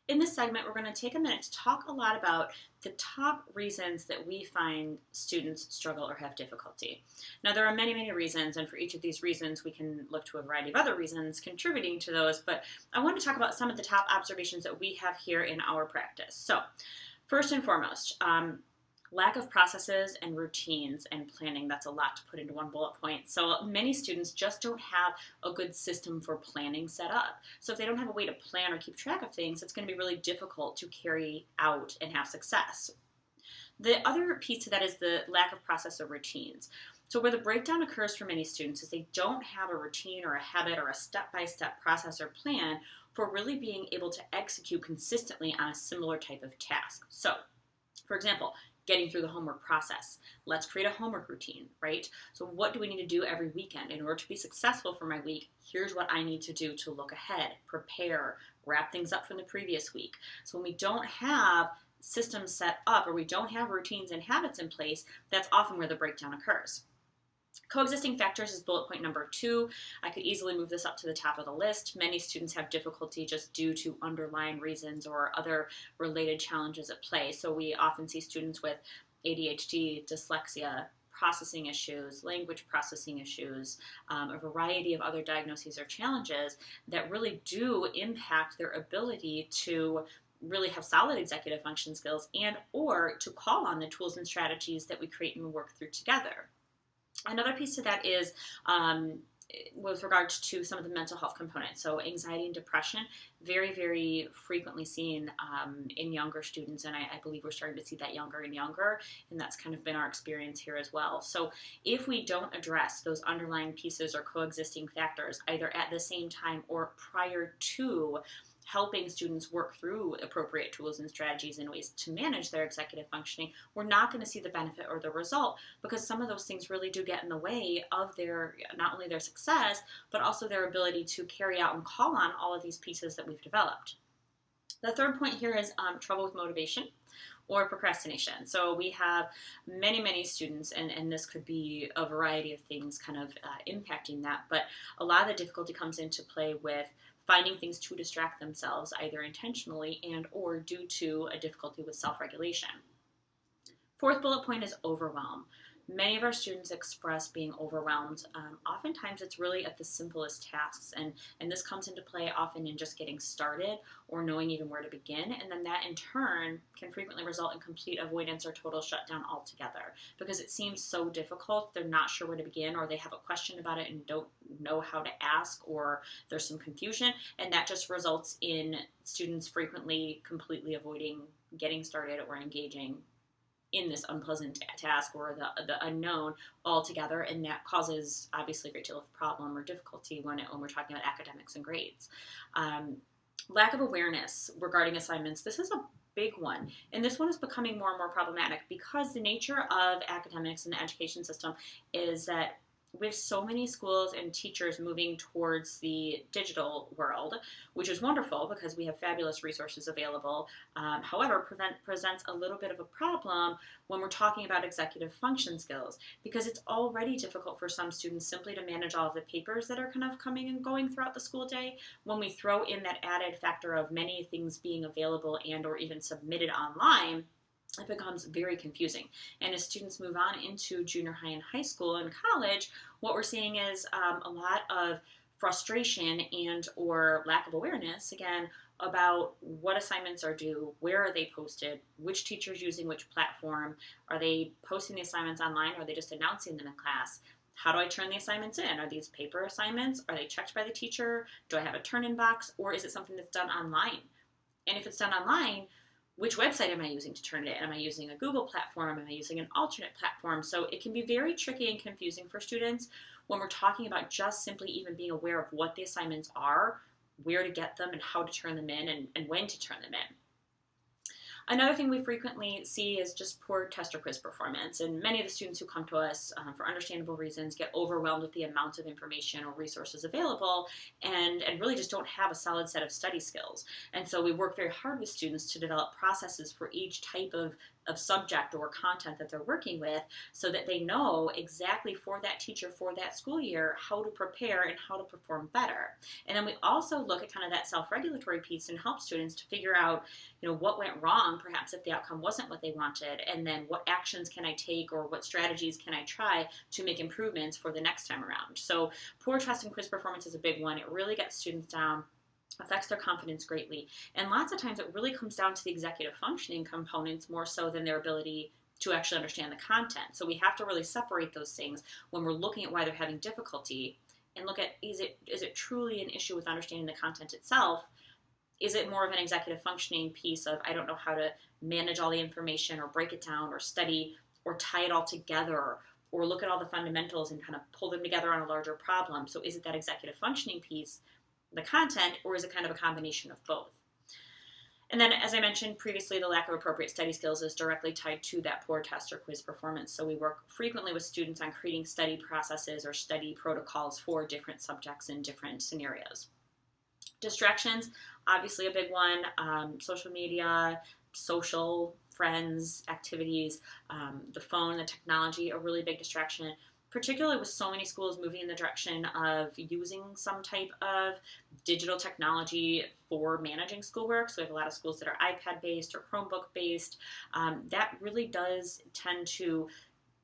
In this segment, we're going to take a minute to talk a lot about the top reasons that we find students struggle or have difficulty. Now, there are many, many reasons, and for each of these reasons, we can look to a variety of other reasons contributing to those, but I want to talk about some of the top observations that we have here in our practice. So, first and foremost, lack of processes and routines and planning. That's a lot to put into one bullet point. So many students just don't have a good system for planning set up. So if they don't have a way to plan or keep track of things, it's going to be really difficult to carry out and have success. The other piece to that is the lack of process or routines. So where the breakdown occurs for many students is they don't have a routine or a habit or a step-by-step process or plan for really being able to execute consistently on a similar type of task. So, for example, getting through the homework process. Let's create a homework routine, right? So what do we need to do every weekend? In order to be successful for my week, here's what I need to do to look ahead, prepare, wrap things up from the previous week. So when we don't have systems set up or we don't have routines and habits in place, that's often where the breakdown occurs. Coexisting factors is bullet point number 2. I could easily move this up to the top of the list. Many students have difficulty just due to underlying reasons or other related challenges at play. So we often see students with ADHD, dyslexia, processing issues, language processing issues, a variety of other diagnoses or challenges that really do impact their ability to really have solid executive function skills and or to call on the tools and strategies that we create and work through together. Another piece to that is with regards to some of the mental health components. So anxiety and depression, very, very frequently seen in younger students, and I believe we're starting to see that younger and younger, and that's kind of been our experience here as well. So if we don't address those underlying pieces or coexisting factors, either at the same time or prior to helping students work through appropriate tools and strategies and ways to manage their executive functioning, we're not going to see the benefit or the result because some of those things really do get in the way of their, not only their success, but also their ability to carry out and call on all of these pieces that we've developed. The third point here is trouble with motivation or procrastination. So we have many, many students, and this could be a variety of things kind of impacting that, but a lot of the difficulty comes into play with finding things to distract themselves, either intentionally and or due to a difficulty with self-regulation. Fourth bullet point is overwhelm. Many of our students express being overwhelmed. Oftentimes it's really at the simplest tasks, and this comes into play often in just getting started or knowing even where to begin, and then that in turn can frequently result in complete avoidance or total shutdown altogether because it seems so difficult, they're not sure where to begin, or they have a question about it and don't know how to ask, or there's some confusion, and that just results in students frequently completely avoiding getting started or engaging in this unpleasant task or the unknown altogether, and that causes obviously a great deal of problem or difficulty when we're talking about academics and grades. Lack of awareness regarding assignments. This is a big one, and this one is becoming more and more problematic because the nature of academics and the education system is that we have so many schools and teachers moving towards the digital world, which is wonderful because we have fabulous resources available. However, presents a little bit of a problem when we're talking about executive function skills because it's already difficult for some students simply to manage all of the papers that are kind of coming and going throughout the school day. When we throw in that added factor of many things being available and or even submitted online, it becomes very confusing. And as students move on into junior high and high school and college, what we're seeing is a lot of frustration and or lack of awareness, again, about what assignments are due, where are they posted, which teacher's using which platform, are they posting the assignments online, or are they just announcing them in class? How do I turn the assignments in? Are these paper assignments? Are they checked by the teacher? Do I have a turn-in box? Or is it something that's done online? And if it's done online, which website am I using to turn it in? Am I using a Google platform? Am I using an alternate platform? So it can be very tricky and confusing for students when we're talking about just simply even being aware of what the assignments are, where to get them, and how to turn them in, and when to turn them in. Another thing we frequently see is just poor test or quiz performance, and many of the students who come to us for understandable reasons get overwhelmed with the amount of information or resources available and really just don't have a solid set of study skills. And so we work very hard with students to develop processes for each type of of subject or content that they're working with, so that they know exactly for that teacher for that school year how to prepare and how to perform better. And then we also look at kind of that self-regulatory piece and help students to figure out, what went wrong, perhaps if the outcome wasn't what they wanted, and then what actions can I take or what strategies can I try to make improvements for the next time around. So poor test and quiz performance is a big one. It really gets students down, affects their confidence greatly. And lots of times it really comes down to the executive functioning components more so than their ability to actually understand the content. So we have to really separate those things when we're looking at why they're having difficulty and look at, is it truly an issue with understanding the content itself? Is it more of an executive functioning piece of, I don't know how to manage all the information or break it down or study or tie it all together or look at all the fundamentals and kind of pull them together on a larger problem? So is it that executive functioning piece, the content, or is it kind of a combination of both? And then, as I mentioned previously, the lack of appropriate study skills is directly tied to that poor test or quiz performance. So we work frequently with students on creating study processes or study protocols for different subjects in different scenarios. Distractions, obviously a big one. Social media, social, friends, activities, the phone, the technology, a really big distraction, particularly with so many schools moving in the direction of using some type of digital technology for managing schoolwork. So we have a lot of schools that are iPad-based or Chromebook-based. That really does tend to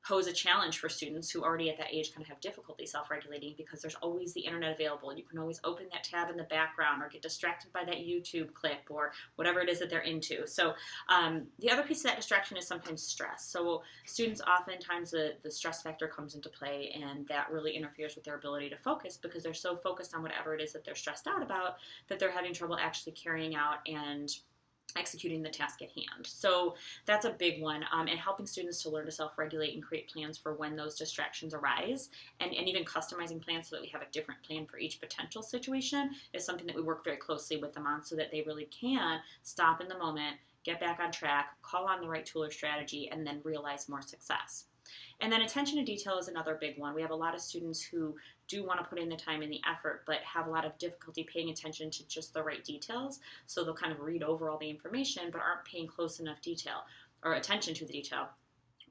pose a challenge for students who already at that age kind of have difficulty self-regulating, because there's always the internet available. You can always open that tab in the background or get distracted by that YouTube clip or whatever it is that they're into. So the other piece of that distraction is sometimes stress. So students, oftentimes the stress factor comes into play, and that really interferes with their ability to focus because they're so focused on whatever it is that they're stressed out about that they're having trouble actually carrying out and executing the task at hand. So that's a big one, and helping students to learn to self-regulate and create plans for when those distractions arise, and even customizing plans so that we have a different plan for each potential situation is something that we work very closely with them on, so that they really can stop in the moment, get back on track, call on the right tool or strategy, and then realize more success. And then attention to detail is another big one. We have a lot of students who do want to put in the time and the effort, but have a lot of difficulty paying attention to just the right details. So they'll kind of read over all the information, but aren't paying close enough detail or attention to the detail.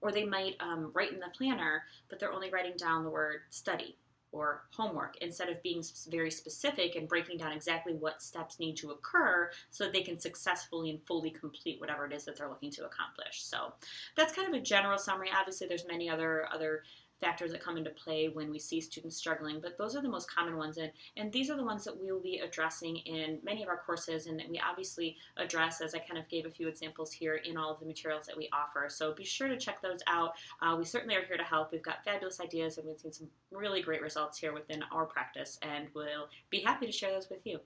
Or they might write in the planner, but they're only writing down the word study or homework instead of being very specific and breaking down exactly what steps need to occur so that they can successfully and fully complete whatever it is that they're looking to accomplish. So that's kind of a general summary. Obviously, there's many other factors that come into play when we see students struggling, but those are the most common ones, and these are the ones that we will be addressing in many of our courses, and that we obviously address, as I kind of gave a few examples here, in all of the materials that we offer. So be sure to check those out. We certainly are here to help. We've got fabulous ideas, and we've seen some really great results here within our practice, and we'll be happy to share those with you.